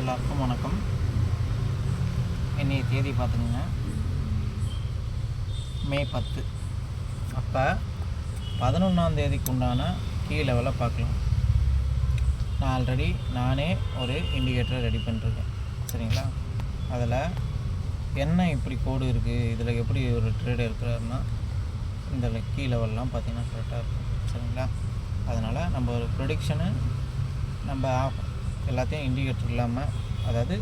எல்லாருக்கும் வணக்கம். இன்றைய தேதி பார்த்திங்கன்னா மே 10. அப்போ 11ஆம் தேதிக்கு உண்டான கீ லெவலை பார்க்கலாம். நான் ஆல்ரெடி நானே ஒரு இண்டிகேட்டரை ரெடி பண்ணிருக்கேன். சரிங்களா? அதில் என்ன இப்படி கோடு இருக்குது, இதில் எப்படி ஒரு ட்ரேடு இருக்கிறாருன்னா இந்த கீ லெவல்லாம் பார்த்திங்கன்னா கரெக்டாக இருக்கும். சரிங்களா? அதனால் நம்ம ஒரு ப்ரொடிக்ஷனு நம்ம எல்லாத்தையும் இண்டிகேட்டர் இல்லாமல், அதாவது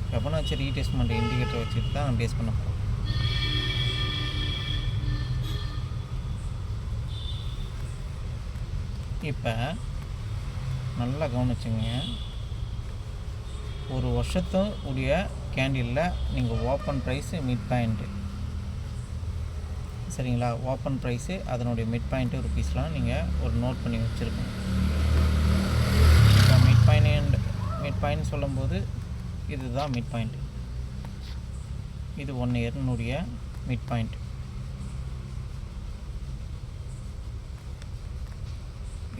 ஃபிபனாச்சி ரீட்ரேஸ்மெண்ட் இண்டிகேட்டர் வச்சுட்டு தான் நம்ம பேஸ் பண்ண போகிறோம். இப்போ நல்லா கவனிச்சுங்க, ஒரு வருஷத்துடைய கேண்டிலில் நீங்கள் ஓப்பன் ப்ரைஸு மிட் பாயிண்ட்டு, சரிங்களா? ஓப்பன் ப்ரைஸு அதனுடைய மிட் பாயிண்ட்டு ருபீஸ்லாம் நீங்கள் ஒரு நோட் பண்ணி வச்சுருக்கணும். இப்போ மிட் பாயிண்ட் சொல்லும்போது இதுதான் மிட் பாயிண்ட். இது 1 இயர்னுடைய மிட் பாயிண்ட்.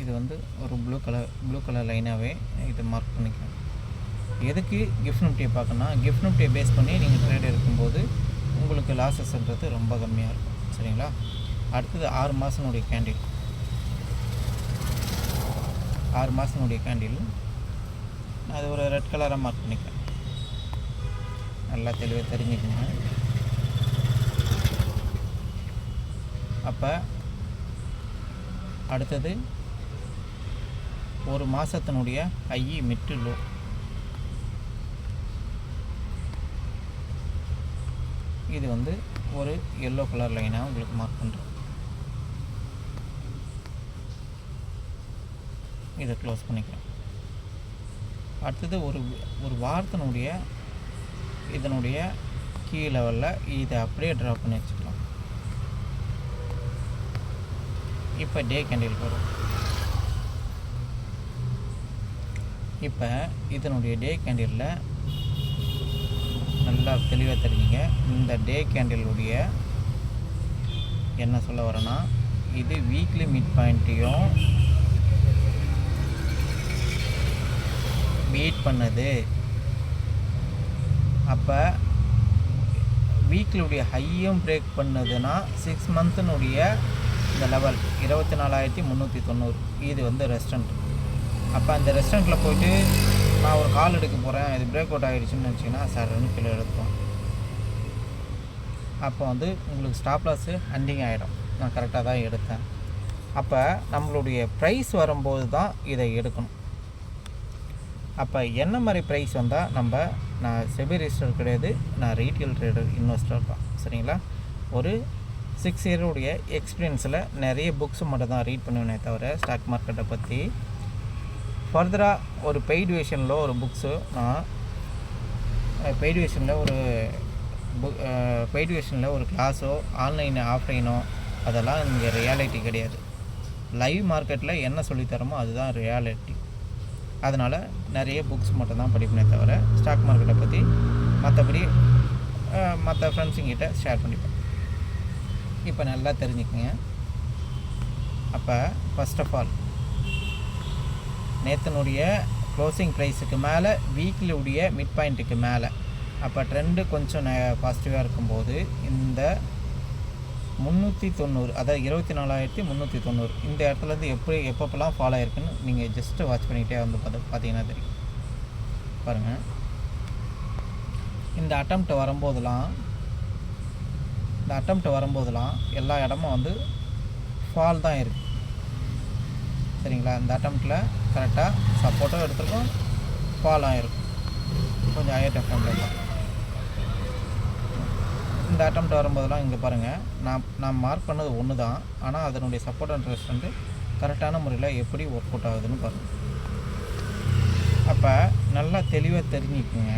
இது வந்து ஒரு ப்ளூ கலர் லைனாகவே இதை மார்க் பண்ணிக்கலாம். எதுக்கு கிஃப்ட் நிஃப்டியை பார்க்கணுன்னா, கிஃப்ட் நிஃப்டியை பேஸ் பண்ணி நீங்கள் ட்ரேட் எடுக்கும்போது உங்களுக்கு லாஸஸ்ன்றது ரொம்ப கம்மியாக இருக்கும். சரிங்களா? அடுத்தது 6 மாதனுடைய கேண்டில். 6 மாதனுடைய கேண்டில் அது ஒரு ரெட் கலராக மார்க் பண்ணிக்கிறேன். நல்லா தெளிவாக தெரிஞ்சுக்கங்க. அப்போ அடுத்தது ஒரு மாதத்தினுடைய ஹை மிட்டு லோ. இது வந்து ஒரு எல்லோ கலர் லைனாக உங்களுக்கு மார்க் பண்ணுறேன். இதை க்ளோஸ் பண்ணிக்கிறேன். அடுத்தது ஒரு வாரத்தினுடைய இதனுடைய கீ லெவலில் இதை அப்படியே ட்ரா பண்ணி வச்சுக்கலாம். இப்போ டே கேண்டில் வரும். இப்போ இதனுடைய டே கேண்டிலில் நல்லா தெளிவாக தெரிஞ்சுங்க. இந்த டே கேண்டிலுடைய என்ன சொல்ல வரேன்னா, இது வீக்லி மிட் பாயிண்ட்டையும் மீட் பண்ணுது. அப்போ வீக்லியுடைய ஹையும் பிரேக் பண்ணுதுன்னா 6 மந்த்தினுடைய இந்த லெவல் 24,390 இது வந்து ரெஸ்டன்ட். அப்போ அந்த ரெஸ்டண்ட்டில் போய்ட்டு நான் ஒரு கால் எடுக்க போகிறேன், இது பிரேக் அவுட் ஆகிடுச்சுன்னு நினச்சிங்கன்னா சார்னு கீழே எடுப்போம். அப்போ வந்து உங்களுக்கு ஸ்டாப் லாஸு ஹண்டிங் ஆகிடும். நான் கரெக்டாக தான் எடுத்தேன். அப்போ நம்மளுடைய ப்ரைஸ் வரும்போது தான் இதை எடுக்கணும். அப்போ என்ன மாதிரி ப்ரைஸ் வந்தால் நான் செபி ரெஜிஸ்டர் கிடையாது, நான் ரீட்டெயில் ட்ரேடர் இன்வெஸ்டர் தான். சரிங்களா? ஒரு 6 இயருடைய எக்ஸ்பீரியன்ஸில் நிறைய புக்ஸ் மட்டும் தான் ரீட் பண்ணுவேனே தவிர ஸ்டாக் மார்க்கெட்டை பற்றி ஃபர்தராக ஒரு பெய்டு வெர்ஷனில் ஒரு புக்ஸு நான் பெய்டு வெர்ஷனில் ஒரு கிளாஸோ ஆன்லைன் ஆஃப்லைனோ அதெல்லாம் இங்கே ரியாலிட்டி கிடையாது. லைவ் மார்க்கெட்டில் என்ன சொல்லித்தரமோ அதுதான் ரியாலிட்டி. அதனால் நிறைய புக்ஸ் மட்டும் தான் படிப்பேனே தவிர ஸ்டாக் மார்க்கெட்டை பற்றி மற்றபடி மற்ற ஃப்ரெண்ட்ஸுங்கிட்ட ஷேர் பண்ணிப்பேன். இப்போ நல்லா தெரிஞ்சுக்கங்க. அப்போ ஃபஸ்ட் ஆஃப் ஆல் நேற்றுனுடைய க்ளோசிங் ப்ரைஸுக்கு மேலே வீக்லியுடைய மிட் பாயிண்ட்டுக்கு மேலே, அப்போ ட்ரெண்டு கொஞ்சம் பாசிட்டிவாக இருக்கும்போது இந்த 390, அதாவது 24,390 இந்த இடத்துலேருந்து எப்பப்பெல்லாம் ஃபாலோ ஆகிருக்குன்னு நீங்கள் ஜஸ்ட்டு வாட்ச் பண்ணிக்கிட்டே வந்து பார்த்தீங்கன்னா தெரியும். பாருங்கள், இந்த அட்டம்ப்ட் வரும்போதெல்லாம் எல்லா இடமும் வந்து ஃபால் தான் இருக்குது. சரிங்களா? இந்த அட்டம்ப்டில் கரெக்டாக சப்போர்ட்டும் எடுத்துருக்கோம், ஃபால் ஆகிருக்கும். கொஞ்சம் ஹையர் டெஃபரெண்ட் தான். இந்த அட்டம்ப்ட் வரும்போதெல்லாம் இங்கே பாருங்கள், நான் மார்க் பண்ணது ஒன்று தான், ஆனால் அதனுடைய சப்போர்ட் அண்ட் ரெசிஸ்டன்ட் கரெக்டான முறையில் எப்படி ஒர்க் அவுட் ஆகுதுன்னு பாருங்கள். அப்போ நல்லா தெளிவாக தெரிஞ்சுக்குங்க.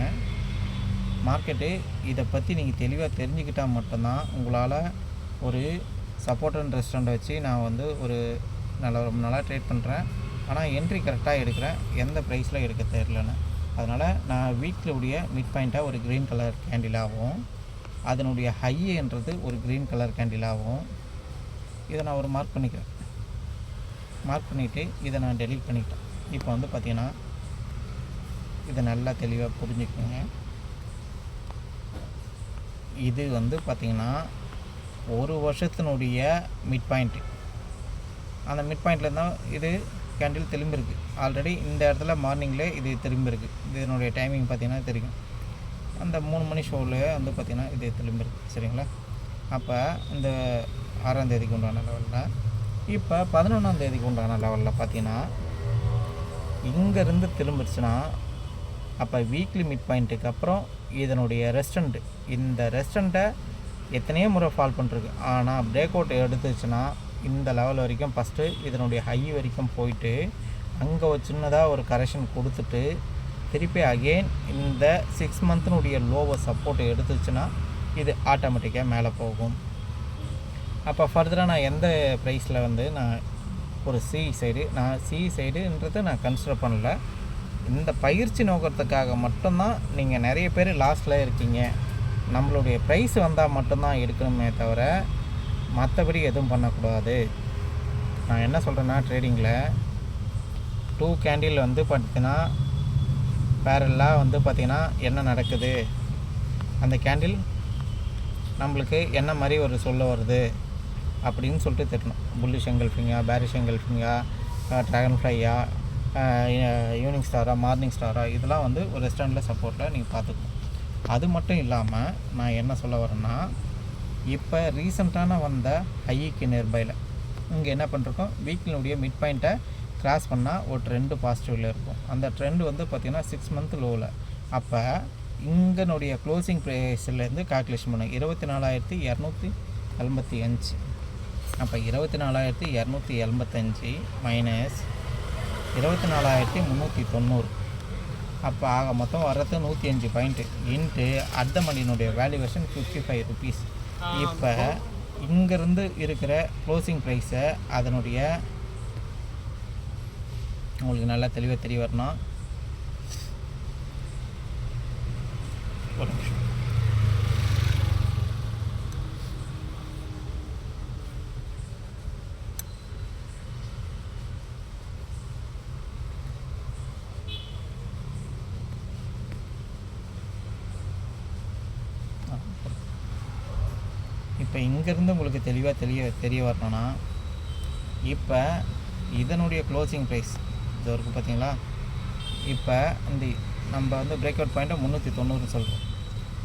மார்க்கெட்டு இதை பற்றி நீங்கள் தெளிவாக தெரிஞ்சுக்கிட்டால் மட்டும்தான் உங்களால் ஒரு சப்போர்ட் அண்ட் ரெசிஸ்டண்ட்டை வச்சு நான் வந்து ஒரு ரொம்ப நல்லா ட்ரேட் பண்ணுறேன், ஆனால் என்ட்ரி கரெக்டாக எடுக்கிறேன், எந்த ப்ரைஸில் எடுக்க தெரியலன்னு. அதனால் நான் வீக்லியுடைய மிட் பாயிண்ட்டாக ஒரு க்ரீன் கலர் கேண்டிலாகவும் அதனுடைய ஹைன்றது ஒரு க்ரீன் கலர் கேண்டிலாகவும் இதை நான் ஒரு மார்க் பண்ணிவிட்டு இதை நான் டெலீட் பண்ணிக்கிட்டேன். இப்போ வந்து பார்த்திங்கன்னா இது நல்லா தெளிவாக புரிஞ்சுக்கோங்க. இது வந்து பார்த்திங்கன்னா ஒரு வருஷத்தினுடைய மிட் பாயிண்ட்டு. அந்த மிட் பாயிண்டில் தான் இது கேண்டில் திரும்பிருக்கு. ஆல்ரெடி இந்த இடத்துல மார்னிங்கில் இது திரும்பிருக்கு. இதனுடைய டைமிங் பார்த்திங்கன்னா தெரியும். அந்த 3 மணி ஷோவில் வந்து பார்த்திங்கன்னா இது திரும்பிருக்கு. சரிங்களா? அப்போ இந்த 6ஆம் தேதிக்கு உண்டான லெவலில், இப்போ 11ஆம் தேதிக்கு உண்டான லெவலில் பார்த்திங்கன்னா இங்கேருந்து திரும்பிடுச்சுன்னா அப்போ வீக்லி மிட் பாயிண்ட்டுக்கு அப்புறம் இதனுடைய ரெஸ்டண்ட்டு, இந்த ரெஸ்டண்ட்டை எத்தனையோ முறை ஃபால் பண்ணிருக்கு. ஆனால் பிரேக் அவுட் எடுத்துச்சுன்னா இந்த லெவல் வரைக்கும் ஃபஸ்ட்டு இதனுடைய ஹை வரைக்கும் போயிட்டு அங்கே ஒரு சின்னதாக ஒரு கரெக்ஷன் கொடுத்துட்டு திருப்பி அகெயின் இந்த 6 மந்த்தினுடைய லோவை சப்போர்ட் எடுத்துச்சுன்னா இது ஆட்டோமேட்டிக்காக மேலே போகும். அப்போ ஃபர்தராக நான் எந்த ப்ரைஸில் வந்து நான் ஒரு சி சைடுன்றதை நான் கன்சிடர் பண்ணல. இந்த பயிற்சி நோக்கத்துக்காக மட்டும்தான் நீங்கள் நிறைய பேர் லாஸ்ட்டில் இருக்கீங்க. நம்மளுடைய ப்ரைஸ் வந்தால் மட்டும்தான் எடுக்கணுமே தவிர மற்றபடி எதுவும் பண்ணக்கூடாது. நான் என்ன சொல்கிறேன்னா, ட்ரேடிங்கில் 2 கேண்டில் வந்து பார்த்திங்கன்னா பேரலாக வந்து பார்த்திங்கன்னா என்ன நடக்குது, அந்த கேண்டில் நம்மளுக்கு என்ன மாதிரி ஒரு சொல்ல வருது அப்படின்னு சொல்லிட்டு தெரியணும். புல்லிஷ் எங்கல்ஃபிங்கா, பேரிஷ் எங்கல்ஃபிங்கா, ட்ராகன் ஃப்ளையா, ஈவினிங் ஸ்டாரா, மார்னிங் ஸ்டாரா, இதெல்லாம் வந்து ஒரு ரெஸ்டாரண்ட்டில் சப்போர்ட்டில் நீங்கள் பார்த்துக்கணும். அது மட்டும் இல்லாமல் நான் என்ன சொல்ல வரேன்னா, இப்போ ரீசெண்டான வந்த ஹைக்கு நியர்பையில் இங்கே என்ன பண்ணிருக்கோம், வீக்லினுடைய மிட் பாயிண்ட்டை கிராஸ் பண்ணால் ஒரு ட்ரெண்டு பாசிட்டிவில் இருக்கும். அந்த ட்ரெண்டு வந்து பார்த்திங்கன்னா 6 மந்த் லோவில். அப்போ இங்கனுடைய க்ளோசிங் ப்ரைஸ்லேருந்து கால்குலேஷன் பண்ணுங்க 24,285. அப்போ 24,285 மைனஸ் 24,390. அப்போ ஆக மொத்தம் வர்றது 105 பாயிண்ட்டு இன்ட்டு அட் த மணியினுடைய வேல்யூவேஷன் 55 ருபீஸ். இப்போ இங்கேருந்து இருக்கிற க்ளோசிங் ப்ரைஸை அதனுடைய உங்களுக்கு நல்லா தெளிவாக தெரிய வரணும். ஒரு நிமிஷம். இப்போ இங்கேருந்து உங்களுக்கு தெரிய வரணும்னா, இப்போ இதனுடைய க்ளோசிங் ப்ரைஸ் இது இருக்குது பார்த்தீங்களா. இப்போ இந்த நம்ம வந்து பிரேக் அவுட் பாயிண்ட்டை 390 சொல்கிறோம்.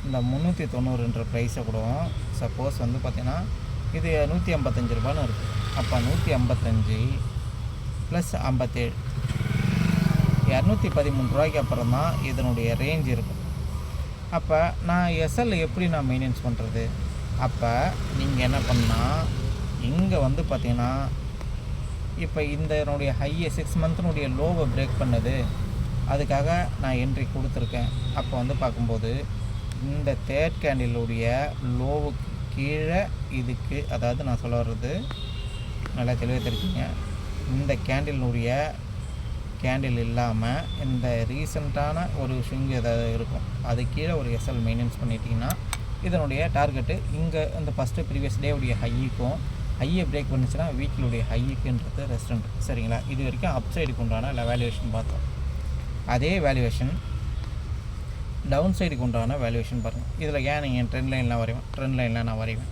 இந்த 390ன்ற ப்ரைஸை கூட சப்போஸ் வந்து பார்த்திங்கன்னா இது 155 ரூபான்னு இருக்குது. அப்போ 155 ப்ளஸ் 57 213 ரூபாய்க்கு அப்புறம் தான் இதனுடைய ரேஞ்ச் இருக்கும். அப்போ நான் எஸ்எல் எப்படி நான் மெயின்டெனன்ஸ் பண்ணுறது? அப்போ நீங்கள் என்ன பண்ணால் இங்கே வந்து பார்த்திங்கன்னா இப்போ இதனுடைய ஹையை 6 மந்த்தினுடைய லோவை பிரேக் பண்ணது, அதுக்காக நான் என்ட்ரி கொடுத்துருக்கேன். அப்போ வந்து பார்க்கும்போது இந்த தேர்ட் கேண்டிலுடைய லோவுக்கு கீழே இதுக்கு, அதாவது நான் சொல்ல வர்றது நல்லா தெளிவாக தெரிஞ்சுங்க, இந்த கேண்டில் இல்லாமல் இந்த ரீசெண்டான ஒரு ஸ்விங் ஏதாவது இருக்கும், அது கீழே ஒரு எஸ்எல் மெயின்டெனன்ஸ் பண்ணிட்டீங்கன்னா இதனுடைய டார்கெட்டு இங்கே இந்த ஃபஸ்ட்டு ப்ரீவியஸ் டேவுடைய ஹைக்கும் ஹையை பிரேக் பண்ணிச்சுன்னா வீக்கிலுடைய ஹைக்குன்றது ரெஸ்டண்ட். சரிங்களா? இது வரைக்கும் அப் சைடுக்கு உண்டான வேல்யூவேஷன் பார்த்தோம். அதே வேல்யூவேஷன் டவுன் சைடுக்கு உண்டான வேல்யூவேஷன் பாருங்கள். இதில் ஏன் நீங்கள் ட்ரெண்ட் லைன்லாம் வரைவேன்? ட்ரெண்ட் லைன்லாம் நான் வரைவேன்.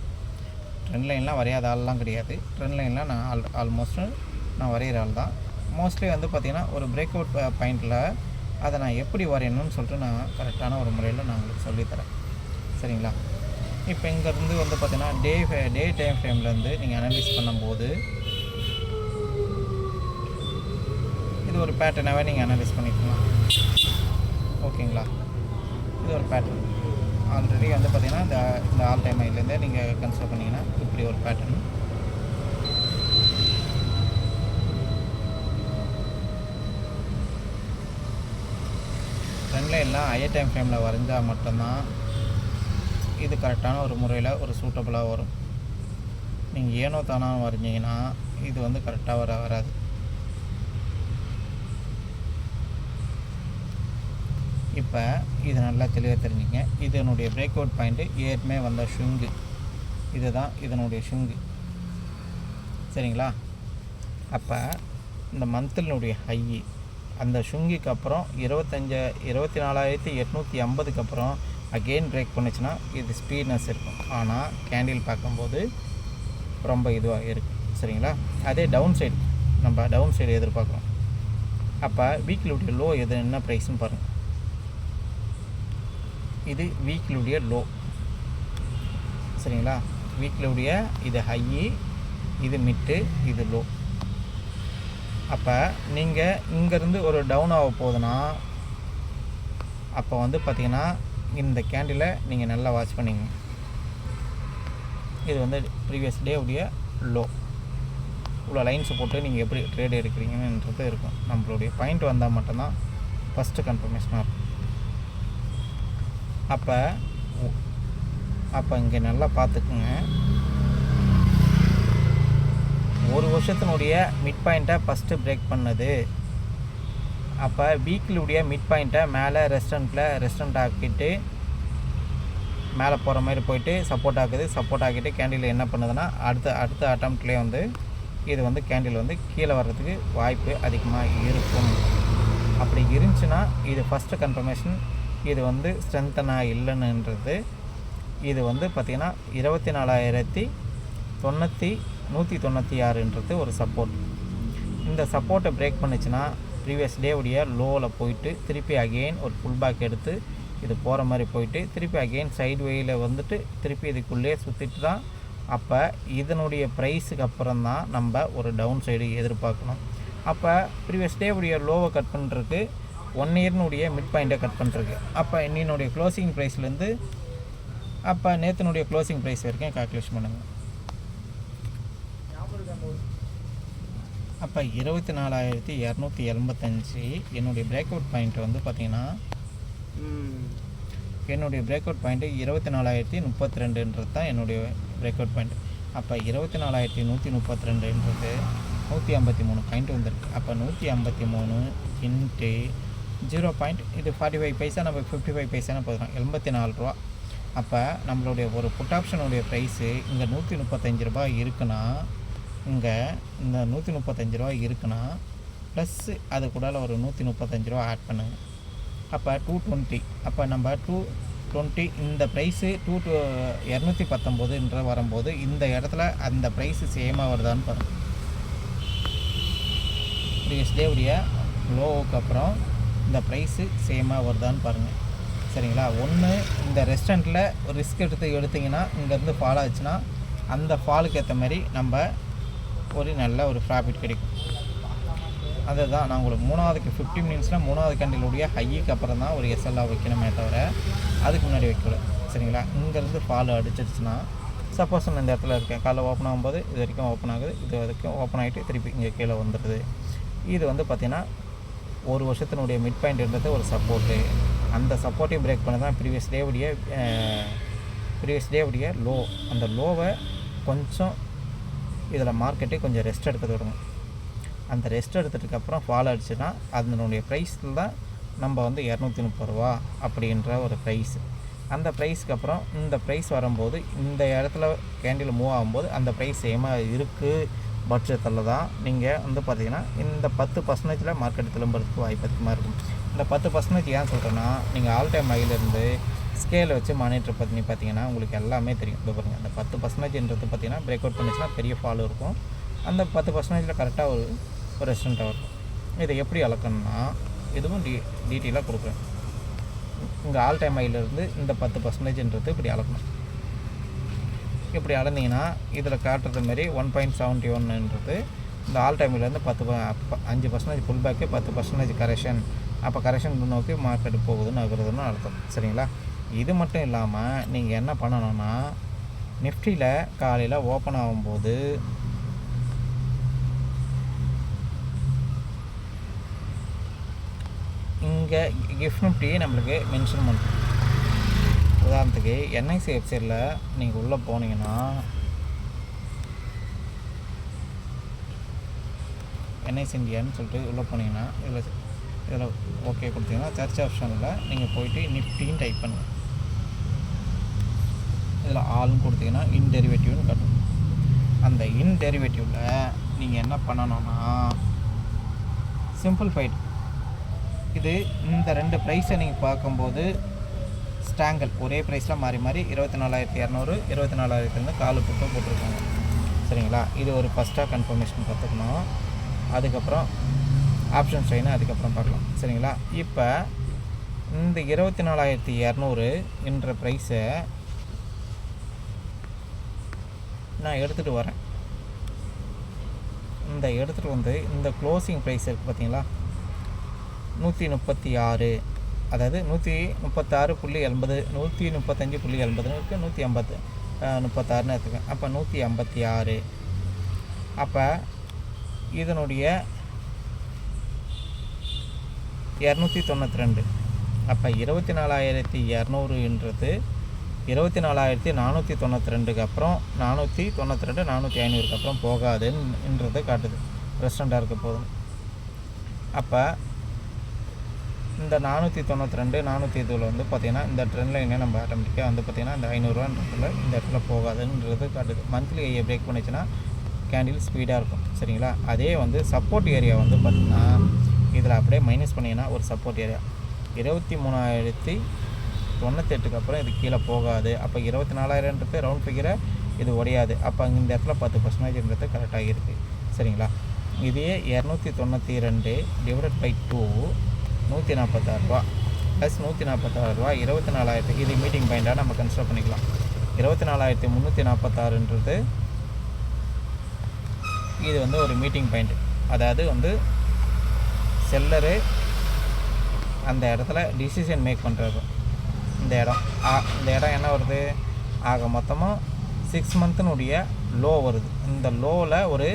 ட்ரெண்ட் லைன்லாம் வரையாத ஆள்லாம் கிடையாது. ட்ரெண்ட் லைன்லாம் நான் ஆல்மோஸ்ட்டு நான் வரைகிற ஆள் தான். மோஸ்ட்லி வந்து பார்த்திங்கன்னா ஒரு பிரேக் அவுட் பாயிண்டில் அதை நான் எப்படி வரையணும்னு சொல்லிட்டு நான் கரெக்டான ஒரு முறையில் நான் உங்களுக்கு சொல்லித்தரேன். சரிங்களா? இப்போ இங்கேருந்து வந்து பார்த்திங்கன்னா டே டைம் ஃப்ரேம்லேருந்து நீங்கள் அனலைஸ் பண்ணும்போது இது ஒரு பேட்டர்னாகவே நீங்கள் அனலைஸ் பண்ணிக்கலாம். ஓகேங்களா? இது ஒரு பேட்டர்ன் ஆல்ரெடி வந்து பார்த்திங்கன்னா இந்த ஆல் டைம் ஹைலேருந்தே நீங்கள் கன்சிடர் பண்ணிங்கன்னா இப்படி ஒரு பேட்டர்ன். ட்ரெண்ட்ல எல்லாம் ஹையர் டைம் ஃப்ரேமில் வரைஞ்சால் மட்டும்தான் இது கரெக்டான ஒரு முறையில் ஒரு சூட்டபுளாக வரும். நீங்கள் ஏனோ தானோ வரைஞ்சிங்கன்னா இது வந்து கரெக்டாக வராது. இப்போ இது நல்லா தெளிவாக தெரிஞ்சுங்க. இதனுடைய பிரேக் அவுட் பாயிண்ட்டு ஏற்கனவே வந்த ஷுங்கு, இதுதான் இதனுடைய ஷுங்கு. சரிங்களா? அப்போ இந்த மந்த்லினுடைய ஹை அந்த ஷுங்கிக்கு அப்புறம் 24,850 அப்புறம் அகெயின் பிரேக் பண்ணுச்சுன்னா இது ஸ்பீட்னஸ் இருக்கும். ஆனால் கேண்டில் பார்க்கும்போது ரொம்ப இதுவாக இருக்குது. சரிங்களா? அதே டவுன் சைடு நம்ம டவுன் சைடு எதிர்பார்க்குறோம். அப்போ வீக்லியுடைய லோ எது என்ன ப்ரைஸ்ன்னு பாருங்கள். இது வீக்லியுடைய லோ. சரிங்களா? வீக்லியுடைய இது ஹையி, இது மிட்டு, இது லோ. அப்போ நீங்கள் இங்கேருந்து ஒரு டவுன் ஆக போகுதுன்னா அப்போ வந்து பார்த்திங்கன்னா இந்த கேண்டிலை நீங்கள் நல்லா வாட்ச் பண்ணிங்க. இது வந்து ப்ரீவியஸ் டே உடைய லோ. இவ்வளோ லைன்ஸை போட்டு நீங்கள் எப்படி ட்ரேட் எடுக்கிறீங்கன்றது இருக்கும். நம்மளுடைய பாயிண்ட் வந்தால் மட்டும்தான் ஃபஸ்ட்டு கன்ஃபர்மேஷனாக இருக்கும். அப்போ இங்கே நல்லா பார்த்துக்குங்க. ஒரு வருஷத்தினுடைய மிட் பாயிண்ட்டை ஃபஸ்ட்டு பிரேக் பண்ணது. அப்போ வீக்லியுடைய மிட் பாயிண்ட்டை மேலே ரெஸ்டண்ட் ஆக்கிட்டு மேலே போகிற மாதிரி போயிட்டு சப்போர்ட் ஆக்கிட்டு கேண்டில் என்ன பண்ணுதுன்னா அடுத்த அட்டம்ப்ட்லேயே வந்து இது வந்து கேண்டில் வந்து கீழே வர்றதுக்கு வாய்ப்பு அதிகமாக இருக்கும். அப்படி இருந்துச்சுன்னா இது ஃபஸ்ட்டு கன்ஃபர்மேஷன். இது வந்து ஸ்ட்ரென்த்தனாக இல்லைன்னுன்றது. இது வந்து பார்த்திங்கன்னா 24,196ன்றது ஒரு சப்போர்ட். இந்த சப்போர்ட்டை பிரேக் பண்ணிச்சுன்னா ப்ரீவியஸ் டே உடைய லோவில் போயிட்டு திருப்பி அகெயின் ஒரு புல் பேக் எடுத்து இது போகிற மாதிரி போயிட்டு திருப்பி அகெயின் சைடு வேயில் வந்துட்டு திருப்பி இதுக்குள்ளே சுற்றிட்டு தான். அப்போ இதனுடைய ப்ரைஸுக்கு அப்புறம் தான் நம்ம ஒரு டவுன் சைடு எதிர்பார்க்கணும். அப்போ ப்ரீவியஸ் டே உடைய லோவை கட் பண்ணுறதுக்கு 1 இயர்னுடைய மிட் பாயிண்ட்டை கட் பண்ணுறதுக்கு. அப்போ இன்னினுடைய க்ளோசிங் ப்ரைஸ்லேருந்து அப்போ நேற்றுனுடைய க்ளோசிங் ப்ரைஸ் வரைக்கும் கால்குலேஷன் பண்ணுங்கள். அப்போ 24,285 என்னுடைய பிரேக் அவுட் பாயிண்ட் வந்து பார்த்திங்கன்னா என்னுடைய பிரேக் அவுட் பாயிண்ட்டு 24,032ன்றது தான் என்னுடைய பிரேக் அவுட் பாயிண்ட். அப்போ 24,132ன்றது 153 பாயிண்ட் வந்துருக்கு. அப்போ 153 இன்ட்டு 0. இது 45 பைசா, நம்ம 55 பைசான்னு போதும் 84 ரூபா. அப்போ நம்மளுடைய ஒரு புட் ஆப்ஷனுடைய ப்ரைஸு இங்கே 135 ரூபாய் இருக்குன்னா இங்கே இந்த 135 ரூபா இருக்குன்னா ப்ளஸ் அது கூட ஒரு 135 ரூபா ஆட் பண்ணுங்கள். அப்போ 220. அப்போ நம்ம 220 இந்த ப்ரைஸு 219 வரும்போது இந்த இடத்துல அந்த ப்ரைஸு சேமாக வருதான்னு பாருங்கள். ப்ரீவியஸ் டேவுடைய லோவுக்கு அப்புறம் இந்த ப்ரைஸு சேமாக வருதான்னு பாருங்கள். சரிங்களா? ஒன்று இந்த ரெஸ்டாரண்ட்டில் ஒரு ரிஸ்க் எடுத்திங்கன்னா இங்கேருந்து ஃபால் ஆச்சுன்னா அந்த ஃபாலுக்கு ஏற்ற மாதிரி நம்ம ஒரு நல்ல ஒரு ப்ராஃபிட் கிடைக்கும். அதுதான் நான் உங்களுக்கு 15 மினிட்ஸில் 3வது கேண்டிலுடைய ஹைக்கு அப்புறம் தான் ஒரு எஸ்எல்லாக வைக்கணுமே தவிர அதுக்கு முன்னாடி வைக்கல. சரிங்களா? இங்கேருந்து ஃபால் அடிச்சிடுச்சுன்னா சப்போஸ் நான் இந்த இடத்துல இருக்கேன், காலைல ஓப்பன் ஆகும்போது இது வரைக்கும் ஓப்பன் ஆகுது, இது வரைக்கும் ஓப்பன் ஆகிட்டு திருப்பி இங்கே கீழே வந்துடுது. இது வந்து பார்த்திங்கன்னா ஒரு வருஷத்தினுடைய மிட் பாயிண்ட்ன்றது ஒரு சப்போர்ட்டு. அந்த சப்போர்ட்டையும் பிரேக் பண்ண தான் ப்ரீவியஸ் டேவுடைய லோ. அந்த லோவை கொஞ்சம் இதில் மார்க்கெட்டே கொஞ்சம் ரெஸ்ட் எடுத்து விடுங்க. அந்த ரெஸ்ட் எடுத்ததுக்கப்புறம் ஃபால் அடிச்சுன்னா அதனுடைய ப்ரைஸில் தான் நம்ம வந்து 230 ரூபா அப்படின்ற ஒரு ப்ரைஸு. அந்த ப்ரைஸுக்கு அப்புறம் இந்த ப்ரைஸ் வரும்போது இந்த இடத்துல கேண்டில் மூவ் ஆகும்போது அந்த ப்ரைஸ் சேமாக இருக்குது பட்சத்தில் தான் நீங்கள் வந்து பார்த்திங்கன்னா இந்த 10% மார்க்கெட் திரும்புறதுக்கு வாய்ப்பு அதிகமாக இருக்கும். இந்த 10% ஏன் சொல்கிறேன்னா நீங்கள் ஆல் டைம் ஹையிலேருந்து ஸ்கேலை வச்சு மானிட்டர் பண்ணி பார்த்தீங்கன்னா உங்களுக்கு எல்லாமே தெரியும். இப்போ பாருங்கள், அந்த 10%ன்றது பார்த்திங்கன்னா பிரேக் அவுட் பண்ணிச்சுன்னா பெரிய ஃபால் இருக்கும். அந்த 10%ல் கரெக்டாக ஒரு ரெஸ்டண்ட்டாக இருக்கும். இதை எப்படி அளக்கணும்னா இதுவும் டீட்டெயிலாக கொடுக்குறேன். இங்கே ஆல் டைம் ஹையிலேருந்து இந்த 10%ன்றது இப்படி அளக்கணும். இப்படி அளந்தீங்கன்னா இதில் காட்டுறது மாரி 1.71ன்றது இந்த ஆல் டைமிலேருந்து 5% புல் பேக்கு, 10% கரெக்ஷன். அப்போ கரெக்ஷன் நோக்கி மார்க்கெட்டு போகுதுன்னு ஆகுறதுன்னு அர்த்தம். சரிங்களா? இது மட்டும் இல்லாமல் நீங்கள் என்ன பண்ணணும்னா நிஃப்டியில் காலையில் ஓப்பன் ஆகும்போது இங்கே கிஃப்ட் நிஃப்டி நம்மளுக்கு மென்ஷன் பண்ணுறோம். உதாரணத்துக்கு என்ஐசி வெப்சைட்டில் நீங்கள் உள்ளே போனீங்கன்னா என்ஐசி இந்தியான்னு சொல்லிட்டு உள்ளே போனீங்கன்னா இதில் ஓகே கொடுத்தீங்கன்னா சர்ச் ஆப்ஷனில் நீங்கள் போயிட்டு நிஃப்டின்னு டைப் பண்ணுங்கள். இதில் ஆல்னு கொடுத்தீங்கன்னா இன்டெரிவேட்டிவ்னு காட்டும். அந்த இன்டெரிவேட்டிவில் நீங்கள் என்ன பண்ணணும்னா சிம்பிளிஃபைடு இது இந்த 2 ப்ரைஸை நீங்கள் பார்க்கும்போது ஸ்டாங்கல் ஒரே ப்ரைஸில் மாறி மாறி 24,200 24,000 காலு புட்டும் போட்டிருக்காங்க. சரிங்களா? இது ஒரு ஃபஸ்ட்டாக கன்ஃபர்மேஷன் பார்த்துக்கணும். அதுக்கப்புறம் ஆப்ஷன் ஸ்ட்ரெயினை அதுக்கப்புறம் பார்க்கலாம். சரிங்களா? இப்போ இந்த 24,200 என்ற ப்ரைஸை நான் எடுத்துகிட்டு வரேன். இந்த எடுத்துகிட்டு வந்து இந்த க்ளோசிங் ப்ரைஸ் இருக்குது பார்த்தீங்களா, 136, அதாவது 136.80, 135.80 இருக்குது, 136ன்னு எடுத்துக்கேன். அப்போ 156. அப்போ இதனுடைய 292. அப்போ 24,200ன்றது 24,492க்கு அப்புறம் 492, 4,500க்கு அப்புறம் போகாதுன்றதை காட்டுது. ரெஸ்டண்டாக இருக்க போதும். அப்போ இந்த 492, 420 வந்து பார்த்திங்கன்னா இந்த ட்ரெண்ட் லைனே நம்ம ஆட்டோமேட்டிக்காக வந்து பார்த்திங்கன்னா இந்த 500ரூவான்றதுல இந்த இடத்துல போகாதுன்றது காட்டுது. மந்த்லி ஐயை பிரேக் பண்ணிச்சுன்னா கேண்டில் ஸ்பீடாக இருக்கும். சரிங்களா? அதே வந்து சப்போர்ட் ஏரியா வந்து பார்த்திங்கன்னா இதில் அப்படியே மைனஸ் பண்ணிங்கன்னா ஒரு சப்போர்ட் ஏரியா 23,098க்கு அப்புறம் இது கீழே போகாது. அப்போ 24,000ன்றது ரவுண்ட் ஃபிகரை இது உடையாது. அப்போ இந்த இடத்துல 10%ன்றது கரெக்டாக இருக்குது. சரிங்களா? இதே 292 டிவைடட் பை 2 146 ரூபா ப்ளஸ் 146 ரூபா 24,000. இது மீட்டிங் பாயிண்ட்டாக நம்ம கன்சிடர் பண்ணிக்கலாம். 24,346ன்றது இது வந்து ஒரு மீட்டிங் பாயிண்ட். அதாவது வந்து செல்லரு அந்த இடத்துல டிசிஷன் மேக் பண்ணுறது. இந்த இடம் என்ன வருது, ஆக மொத்தமாக 6 மந்த்தினுடைய லோ வருது. இந்த லோவில் ஒரு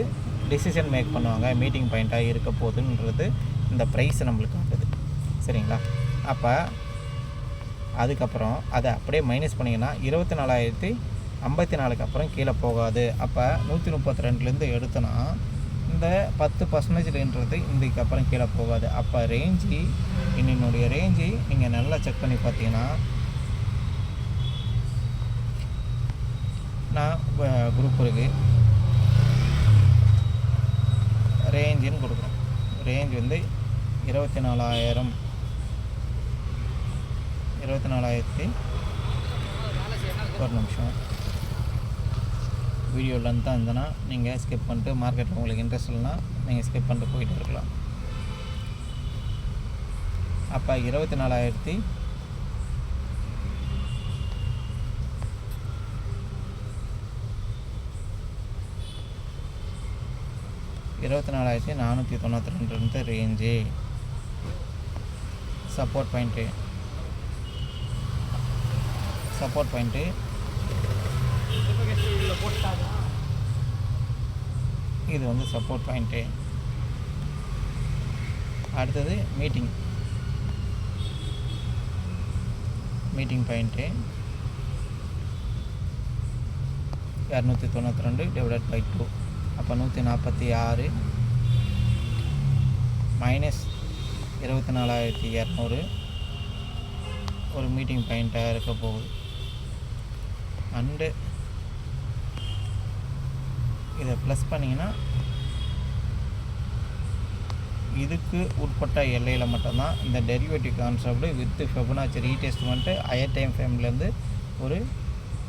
டிசிஷன் மேக் பண்ணுவாங்க, மீட்டிங் பாயிண்ட்டாக இருக்க போகுதுன்றது இந்த ப்ரைஸ் நம்மளுக்கு ஆகுது. சரிங்களா? அப்போ அதுக்கப்புறம் அதை அப்படியே மைனஸ் பண்ணிங்கன்னா 24,054க்கு அப்புறம் கீழே போகாது. அப்போ 132லேருந்து எடுத்தோன்னா இந்த 10%ன்றது இதுக்கு அப்புறம் கீழே போகாது. அப்போ ரேஞ்சு என்னுடைய ரேஞ்சு நீங்கள் நல்லா செக் பண்ணி பார்த்தீங்கன்னா நான் குரூப் இருக்குது ரேஞ்சுன்னு கொடுக்குறேன். ரேஞ்ச் வந்து 24,000 ஒரு நிமிஷம் வீடியோ லென்த்தாக இருந்ததுன்னா நீங்கள் ஸ்கிப் பண்ணிட்டு மார்க்கெட்டில் உங்களுக்கு இன்ட்ரெஸ்ட் இல்லைன்னா நீங்கள் ஸ்கிப் பண்ணிட்டு போயிட்டு இருக்கலாம். அப்போ 24,000 24,492 ரேஞ்சு சப்போர்ட் பாயிண்ட்டு இது வந்து சப்போர்ட் பாயிண்ட்டு. அடுத்தது மீட்டிங் பாயிண்ட்டு 292 டிவைடட் பை 2. அப்போ 146 மைனஸ் 24,200 ஒரு மீட்டிங் பாயிண்ட்டாக இருக்க போகுது. அண்டு இதை ப்ளஸ் பண்ணிங்கன்னா இதுக்கு உட்பட்ட எல்லையில் மட்டும்தான் இந்த derivative concept with fibonacci retracement higher time ஃப்ரேம்லேருந்து ஒரு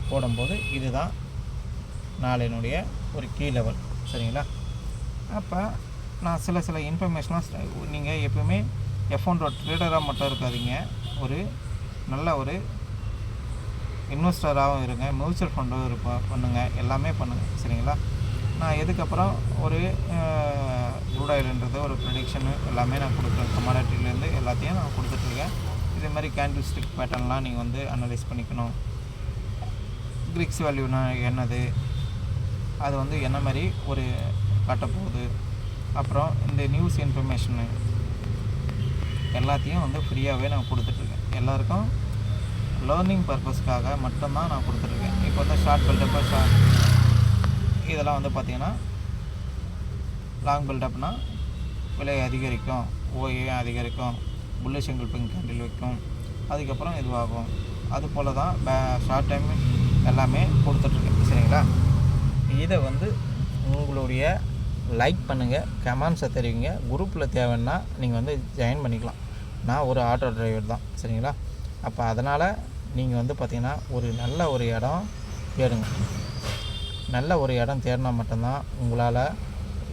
போடும்போது இதுதான் நாளினுடைய ஒரு கீ லெவல். சரிங்களா? அப்போ நான் சில இன்ஃபர்மேஷனாக நீங்கள் எப்பவுமே F1 ட்ரேடராக மட்டும் இருக்காதீங்க, ஒரு நல்ல ஒரு இன்வெஸ்டராகவும் இருங்க, மியூச்சுவல் ஃபண்டும் பண்ணுங்கள், எல்லாமே பண்ணுங்கள். சரிங்களா? நான் இதுக்கப்புறம் ஒரு க்ரூட் ஆயில்ன்றது ஒரு ப்ரெடிக்ஷனு எல்லாமே நான் கொடுக்குறேன். கமாடிட்டிலேருந்து எல்லாத்தையும் நான் கொடுத்துட்ருக்கேன். இதே மாதிரி கேண்டில் ஸ்டிக் பேட்டர்ன்லாம் நீங்கள் வந்து அனலைஸ் பண்ணிக்கணும். கிரிக்ஸ் வேல்யூனா என்னது, அது வந்து என்ன மாதிரி ஒரு காட்டப்போகுது, அப்புறம் இந்த நியூஸ் இன்ஃபர்மேஷனு எல்லாத்தையும் வந்து ஃப்ரீயாகவே நான் கொடுத்துட்ருக்கேன். எல்லாருக்கும் லேர்னிங் பர்பஸ்க்காக மட்டும்தான் நான் கொடுத்துட்ருக்கேன். இப்போ வந்து ஷார்ட் பில்டப்பு இதெல்லாம் வந்து பார்த்திங்கன்னா லாங் பில்டப்னால் விலை அதிகரிக்கும், ஓஏ அதிகரிக்கும், புல்லிஷ் சிங்கிள் பிங்க் கேண்டில் வைக்கும், அதுக்கப்புறம் இதுவாகும். அது போல் தான் ஷார்ட் டைம் எல்லாமே கொடுத்துட்ருக்கேன். சரிங்களா? இதை வந்து உங்களுடைய லைக் பண்ணுங்கள், கமெண்ட்ஸை தெரிவிங்க. குரூப்பில் தேவைன்னா நீங்கள் வந்து ஜாயின் பண்ணிக்கலாம். நான் ஒரு ஆட்டோ டிரைவர் தான், சரிங்களா? அப்போ அதனால் நீங்கள் வந்து பார்த்திங்கன்னா ஒரு நல்ல ஒரு இடம் தேடுங்க. நல்ல ஒரு இடம் தேடினா மட்டும்தான் உங்களால்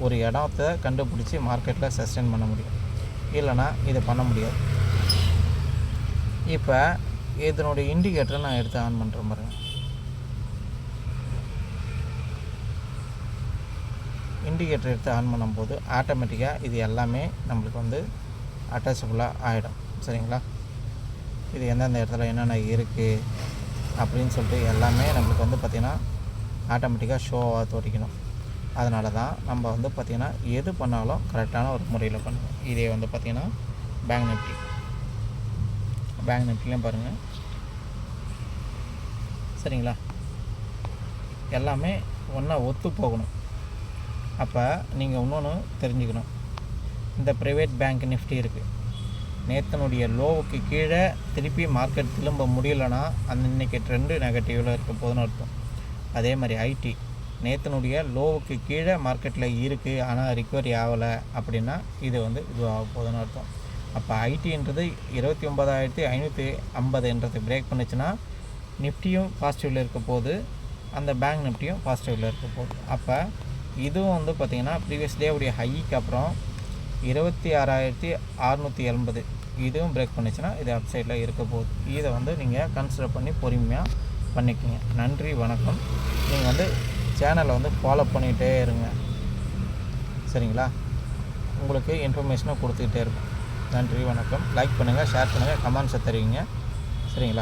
ஒரு இடத்த கண்டுபிடிச்சி மார்க்கெட்டில் சஸ்டெயின் பண்ண முடியும். இல்லைனா இதை பண்ண முடியாது. இப்போ இதனுடைய இண்டிகேட்டரை நான் எடுத்து ஆன் பண்ணுறேன் பாருங்கள். இண்டிகேட்டர் எடுத்து ஆன் பண்ணும்போது ஆட்டோமேட்டிக்காக இது எல்லாமே நம்மளுக்கு வந்து அட்டாச்சபுளாக ஆகிடும், சரிங்களா? இது எந்தெந்த இடத்துல என்னென்ன இருக்குது அப்படின்னு சொல்லிட்டு எல்லாமே நம்மளுக்கு வந்து பார்த்திங்கன்னா ஆட்டோமேட்டிக்காக ஷோவாக தோட்டிக்கணும். அதனால தான் நம்ம வந்து பார்த்திங்கன்னா எது பண்ணாலும் கரெக்டான ஒரு முறையில் பண்ணுவோம். இதே வந்து பார்த்திங்கன்னா பேங்க் நிஃப்டிலையும் பாருங்கள், சரிங்களா? எல்லாமே ஒன்றா ஒத்து போகணும். அப்போ நீங்கள் இன்னொன்று தெரிஞ்சுக்கணும். இந்த ப்ரைவேட் பேங்க் நிஃப்டி இருக்குது, நேற்றனுடைய லோவுக்கு கீழே திருப்பி மார்க்கெட் திரும்ப முடியலைன்னா அந்த இன்றைக்கி ட்ரெண்டு நெகட்டிவில் இருக்க போதுன்னு அர்த்தம். அதே மாதிரி ஐடி நேற்றனுடைய லோவுக்கு கீழே மார்க்கெட்டில் இருக்குது, ஆனால் ரிக்கவரி ஆகலை அப்படின்னா இது வந்து இதுவாக போகுதுன்னு அர்த்தம். அப்போ ஐடின்றது 29,550 பிரேக் பண்ணிச்சுன்னா நிஃப்டியும் பாசிட்டிவில் இருக்க போகுது, அந்த பேங்க் நிஃப்டியும் பாசிட்டிவில் இருக்க போகுது. அப்போ இதுவும் வந்து பார்த்திங்கன்னா ப்ரீவியஸ் டேவுடைய ஹைக்கு அப்புறம் 26,680 இதுவும் பிரேக் பண்ணிச்சுன்னா இது அப்சைடில் இருக்க போகுது. இதை வந்து நீங்கள் கன்சிடர் பண்ணி பொறுமையாக பண்ணிக்கோங்க. நன்றி, வணக்கம். நீங்கள் வந்து சேனலை வந்து ஃபாலோ பண்ணிகிட்டே இருங்க, சரிங்களா? உங்களுக்கு இன்ஃபர்மேஷனை கொடுத்துக்கிட்டே இருக்கும். நன்றி, வணக்கம். லைக் பண்ணுங்கள், ஷேர் பண்ணுங்கள், கமெண்ட்ஸை தெரிவிங்க, சரிங்களா?